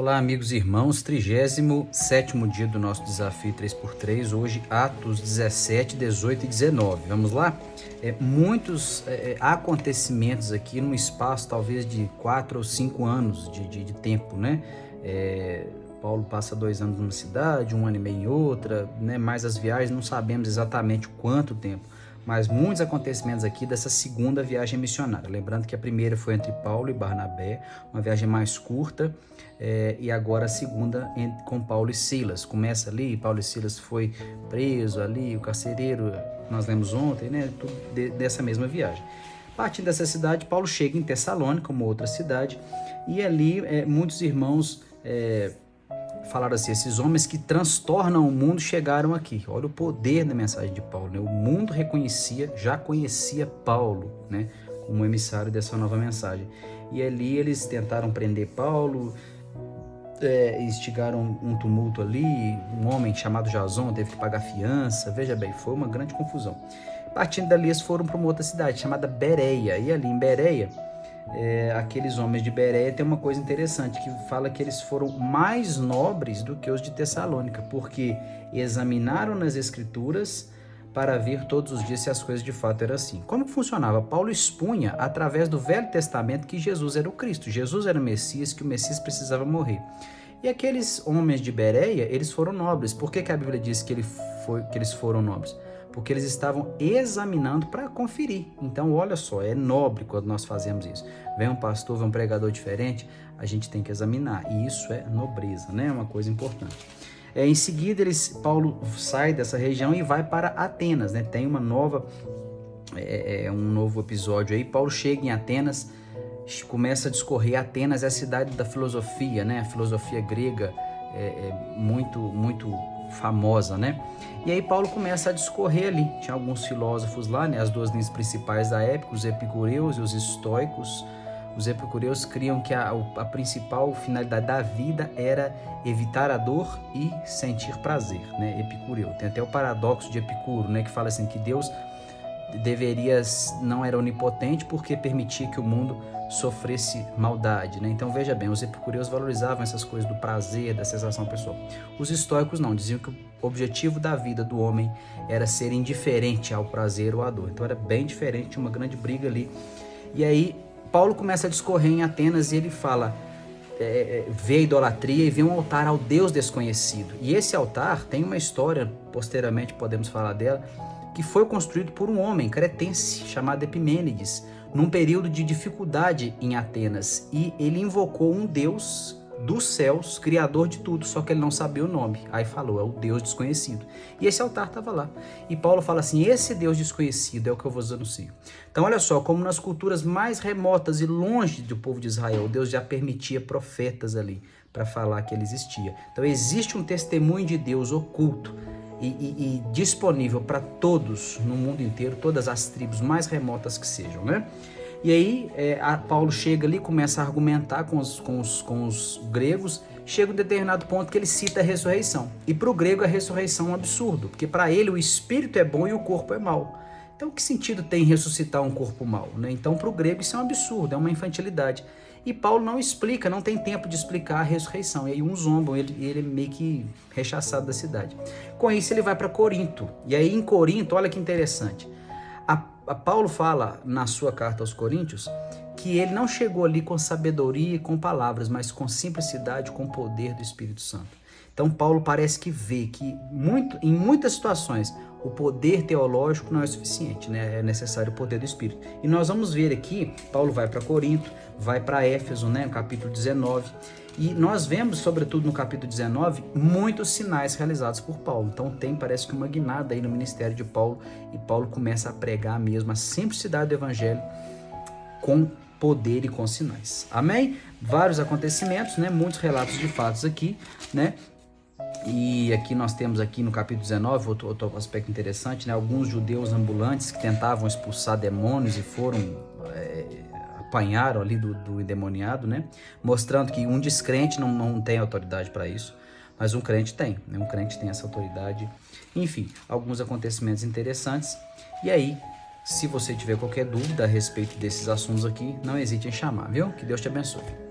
Olá, amigos e irmãos, 37º dia do nosso desafio 3x3, hoje Atos 17, 18 e 19. Vamos lá? Muitos acontecimentos aqui num espaço talvez de 4 ou 5 anos de tempo, né? Paulo passa 2 anos numa cidade, 1 ano e meio em outra, né? Mais as viagens, não sabemos exatamente quanto tempo, mas muitos acontecimentos aqui dessa segunda viagem missionária. Lembrando que a primeira foi entre Paulo e Barnabé, uma viagem mais curta, e agora a segunda com Paulo e Silas. Começa ali, Paulo e Silas foi preso ali, o carcereiro, nós lemos ontem, né? Tudo dessa mesma viagem. Partindo dessa cidade, Paulo chega em Tessalônica, uma outra cidade, e ali muitos irmãos falaram assim: esses homens que transtornam o mundo chegaram aqui. Olha o poder da mensagem de Paulo, né? O mundo já conhecia Paulo, né, como emissário dessa nova mensagem. E ali eles tentaram prender Paulo, instigaram um tumulto ali, um homem chamado Jason teve que pagar fiança, veja bem, foi uma grande confusão. Partindo dali eles foram para uma outra cidade chamada Bereia, e ali em Bereia, aqueles homens de Bereia tem uma coisa interessante, que fala que eles foram mais nobres do que os de Tessalônica, porque examinaram nas escrituras para ver todos os dias se as coisas de fato eram assim. Como funcionava? Paulo expunha através do Velho Testamento que Jesus era o Cristo, Jesus era o Messias, que o Messias precisava morrer. E aqueles homens de Bereia, eles foram nobres. Por que a Bíblia diz que eles foram nobres? Porque eles estavam examinando para conferir. Então, olha só, é nobre quando nós fazemos isso. Vem um pastor, vem um pregador diferente, a gente tem que examinar. E isso é nobreza, né? É uma coisa importante. Em seguida, Paulo sai dessa região e vai para Atenas, né? Tem um novo episódio aí. Paulo chega em Atenas, começa a discorrer. Atenas é a cidade da filosofia, né? A filosofia grega muito famosa, né? E aí Paulo começa a discorrer ali. Tinha alguns filósofos lá, né? As duas linhas principais da época, os epicureus e os estoicos. Os epicureus criam que a principal finalidade da vida era evitar a dor e sentir prazer, né? Epicureu. Tem até o paradoxo de Epicuro, né? Que fala assim que Deus não era onipotente porque permitia que o mundo sofresse maldade, né? Então veja bem, os epicureus valorizavam essas coisas do prazer, da sensação pessoal. Os estoicos não, diziam que o objetivo da vida do homem era ser indiferente ao prazer ou à dor. Então era bem diferente, tinha uma grande briga ali. E aí Paulo começa a discorrer em Atenas e ele fala, vê a idolatria e vê um altar ao Deus desconhecido. E esse altar tem uma história, posteriormente podemos falar dela, que foi construído por um homem cretense chamado Epimênides, num período de dificuldade em Atenas, e ele invocou um Deus dos céus, criador de tudo, só que ele não sabia o nome. Aí falou, é o Deus desconhecido. E esse altar estava lá. E Paulo fala assim, esse Deus desconhecido é o que eu vos anuncio. Então olha só, como nas culturas mais remotas e longe do povo de Israel, Deus já permitia profetas ali para falar que ele existia. Então existe um testemunho de Deus oculto e disponível para todos no mundo inteiro, todas as tribos mais remotas que sejam, né? E aí Paulo chega ali, começa a argumentar com os gregos, chega um determinado ponto que ele cita a ressurreição. E para o grego a ressurreição é um absurdo, porque para ele o espírito é bom e o corpo é mau. Então que sentido tem ressuscitar um corpo mau, né? Então para o grego isso é um absurdo, é uma infantilidade. E Paulo não explica, não tem tempo de explicar a ressurreição. E aí uns zombam, ele é meio que rechaçado da cidade. Com isso ele vai para Corinto. E aí em Corinto, olha que interessante. Paulo fala na sua carta aos Coríntios que ele não chegou ali com sabedoria e com palavras, mas com simplicidade, com o poder do Espírito Santo. Então Paulo parece que vê que em muitas situações o poder teológico não é suficiente, né? É necessário o poder do Espírito. E nós vamos ver aqui, Paulo vai para Corinto, vai para Éfeso, né? No capítulo 19. E nós vemos, sobretudo no capítulo 19, muitos sinais realizados por Paulo. Então parece que uma guinada aí no ministério de Paulo, e Paulo começa a pregar mesmo a simplicidade do evangelho com poder e com sinais. Amém? Vários acontecimentos, né? Muitos relatos de fatos aqui, né? E aqui nós temos aqui no capítulo 19, outro aspecto interessante, né? Alguns judeus ambulantes que tentavam expulsar demônios e apanharam ali do endemoniado, né? Mostrando que um descrente não tem autoridade para isso, mas um crente tem, né? Um crente tem essa autoridade. Enfim, alguns acontecimentos interessantes. E aí, se você tiver qualquer dúvida a respeito desses assuntos aqui, não hesite em chamar, viu? Que Deus te abençoe.